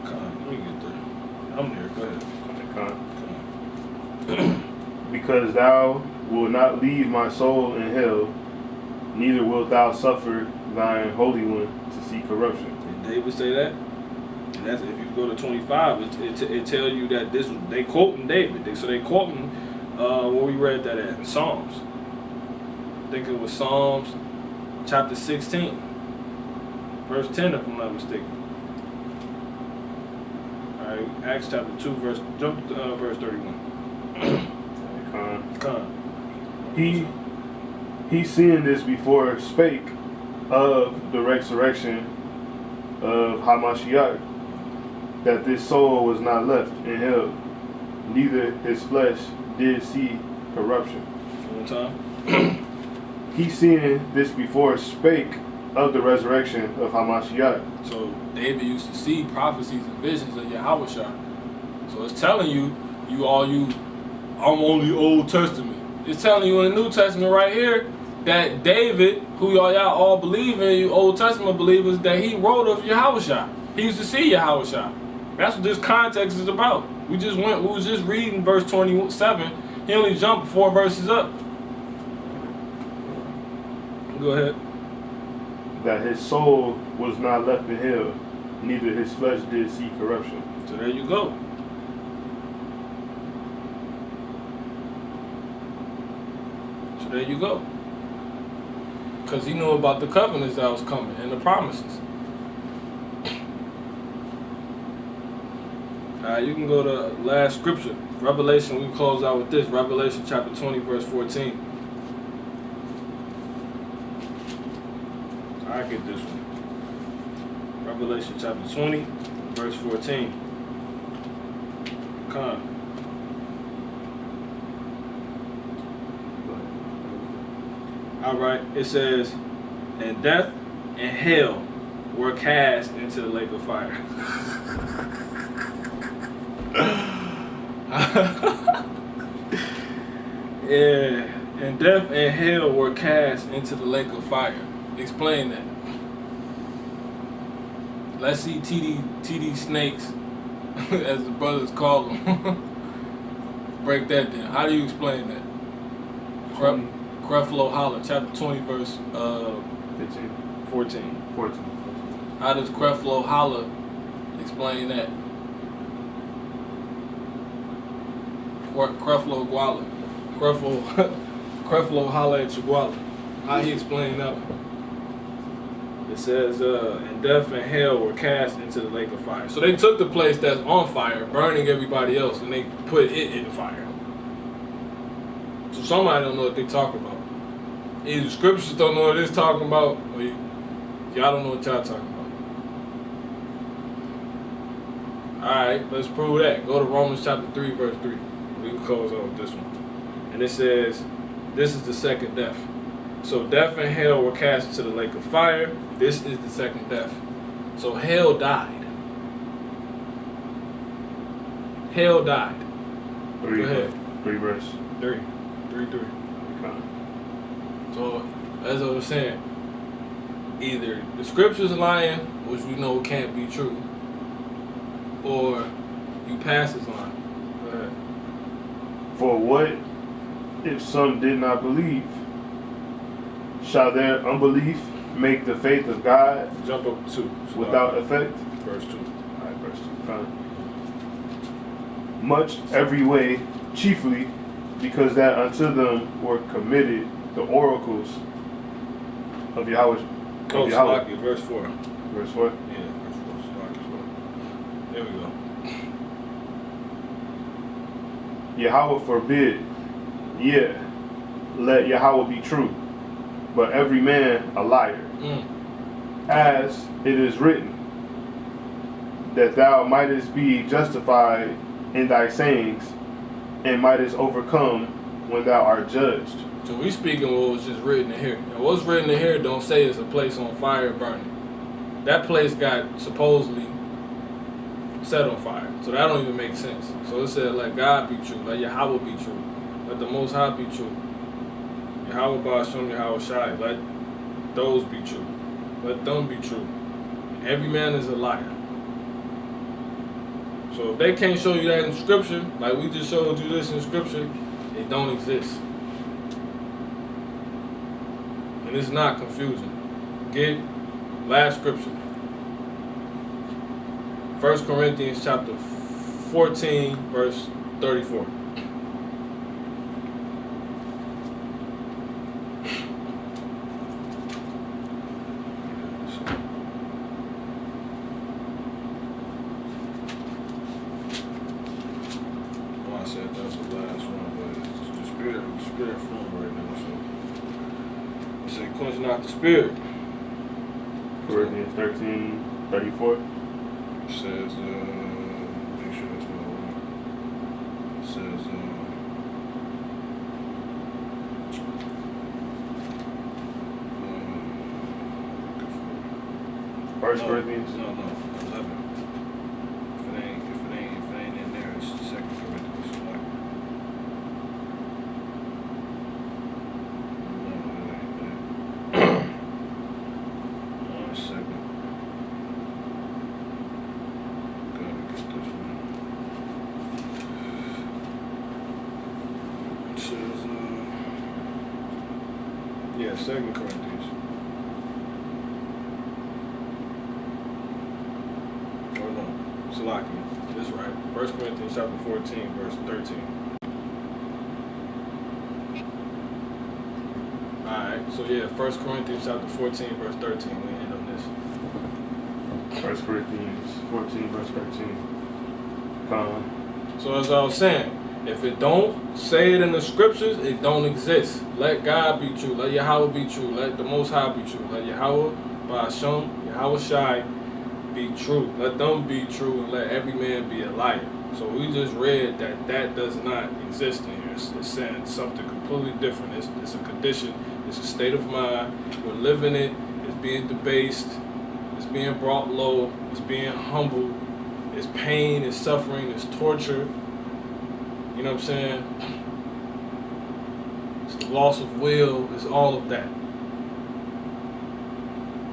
Let me get there. I'm there. Go ahead. Because thou wilt not leave my soul in hell, neither wilt thou suffer thine Holy One to see corruption. Did David say that? And that's if you go to 25, it tell you that they quoting David. They quoting where we read that at Psalms. I think it was Psalms chapter 16, verse 10, if I'm not mistaken. All right, Acts chapter 2, jump to verse 31. He seeing this before spake of the resurrection of Hamashiach, that this soul was not left in hell, neither his flesh did see corruption. One time. He seeing this before spake of the resurrection of Hamashiach. So David used to see prophecies and visions of Yahushua. So it's telling you, I'm only Old Testament. It's telling you in the New Testament right here that David, who y'all all believe in, you Old Testament believers, that he wrote of Yahushua. He used to see Yahushua. That's what this context is about. We was just reading verse 27. He only jumped 4 verses up. Go ahead. That his soul was not left in hell, neither his flesh did see corruption. So there you go. So there you go. Because he knew about the covenants that was coming and the promises. Alright? Alright, you can go to last scripture. Revelation, we can close out with this. Revelation chapter 20, verse 14. I get this one. Revelation chapter 20, verse 14. Come. Alright, it says, and death and hell were cast into the lake of fire. Yeah, and death and hell were cast into the lake of fire. Explain that. Let's see TD snakes, as the brothers call them. Break that down. How do you explain that? Creflo Holla, chapter 20, verse 15. 14. 14. How does Creflo Holla explain that? Creflo Guala. Creflo Holla at Chiguala. How he explain that one? It says, and death and hell were cast into the lake of fire. So they took the place that's on fire, burning everybody else, and they put it in fire. So somebody don't know what they talking about. Either scriptures don't know what it's talking about, or y'all don't know what y'all talking about. Alright, let's prove that. Go to Romans chapter 3, verse 3. We can close out with this one. And it says, this is the second death. So death and hell were cast into the lake of fire. This is the second death. So hell died. Hell died. Go ahead. 3 verse. 3. Okay. So, as I was saying, either the scripture's lying, which we know can't be true, or you pass this line. Go ahead. For what if some did not believe? Shall their unbelief make the faith of God Jump up 2. without effect? Verse 2. Alright, verse 2. Fine. Much every way, chiefly because that unto them were committed the oracles of Yahweh. Oh, Salakia, verse 4. Verse what? Yeah, verse 4. Salakia. There we go. Yahweh forbid, yeah, let Yahweh be true, but every man a liar. As it is written, that thou mightest be justified in thy sayings, and mightest overcome when thou art judged. So we speaking what was just written in here. And what's written in here don't say it's a place on fire burning. That place got supposedly set on fire. So that don't even make sense. So it said let God be true, let Yahweh be true, let the Most High be true. Yahweh Ba'ashem, Yahweh Shai, let those be true. Let them be true. Every man is a liar. So if they can't show you that in scripture, like we just showed you this in scripture, it don't exist. And it's not confusing. Get last scripture. 1 Corinthians chapter 14, verse 34. I said that's the last one, but it's the spirit form right now, so it said quench not the spirit. Corinthians 13:34. It says, make sure that's not wrong. It says, 1 Corinthians. No, 11. If it ain't in there, it's 2 Corinthians. One second. Gotta get this one. It says, yeah, 2 Corinthians. Or no, Salakia. That's right. 1 Corinthians chapter 14, verse 13. Alright, so yeah, 1 Corinthians chapter 14, verse 13. We end on this. 1 Corinthians 14, verse 13. So as I was saying, if it don't say it in the scriptures, it don't exist. Let God be true. Let Yahweh be true. Let the Most High be true. Let Yahweh, Ba'asham, Yahweh Shai be true. Let them be true and let every man be a liar. So we just read that does not exist in here. It's saying something completely different. It's a condition. It's a state of mind. We're living it. It's being debased. It's being brought low. It's being humbled. It's pain. It's suffering. It's torture. You know what I'm saying? It's the loss of will. It's all of that.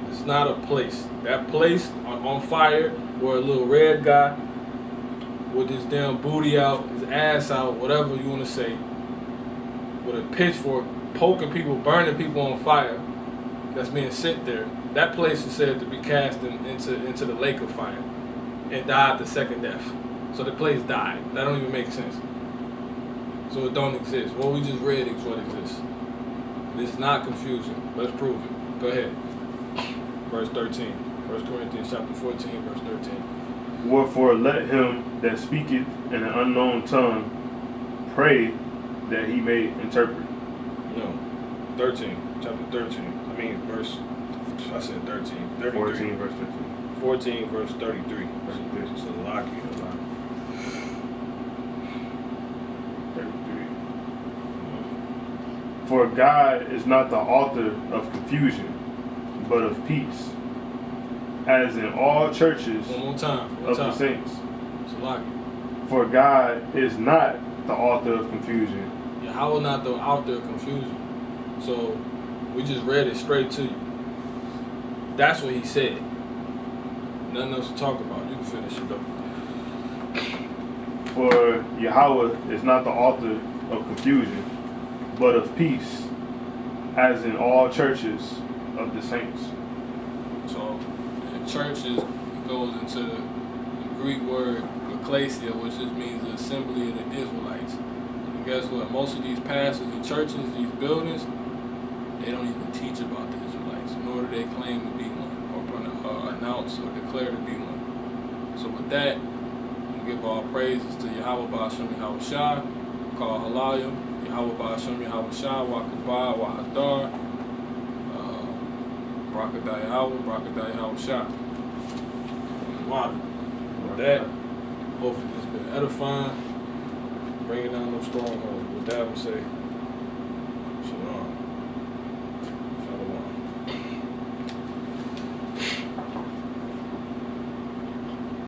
It's not a place. That place on fire where a little red guy with his damn booty out, his ass out, whatever you want to say, with a pitchfork, poking people, burning people on fire, that's being sent there. That place is said to be cast into the lake of fire and died the second death. So the place died. That don't even make sense. So it don't exist. What we just read is what exists. This is not confusion. Let's prove it. Go ahead. Verse 13. 1 Corinthians chapter 14, verse 13. Wherefore let him that speaketh in an unknown tongue pray that he may interpret. No. 13. Chapter 13. I mean verse, I said 13. 33. 14 verse 13. 14 verse 33. It's a lock. 33. For God is not the author of confusion, but of peace, as in all churches One more time. of the saints. It's a lock. For God is not the author of confusion. Yahweh not the author of confusion. So we just read it straight to you. That's what he said. Nothing else to talk about. You can finish it though. For Yahweh is not the author of confusion, but of peace, as in all churches of the saints. So in churches, it goes into the Greek word ecclesia, which just means the assembly of the Israelites. And guess what? Most of these pastors and churches, these buildings, they don't even teach about the Israelites, nor do they claim to be one, or announce or declare to be one. So with that, we give all praises to Yahweh Ba'asham Yahweh Shai, call Halayim, Yahweh Ba'asham Yahweh Shai, Wakabah, Wahadar, Brakadai Yahweh, Brakadai Yahweh Shai. Water. With that, hopefully it's been edifying, bringing down those strongholds. With that, I would say,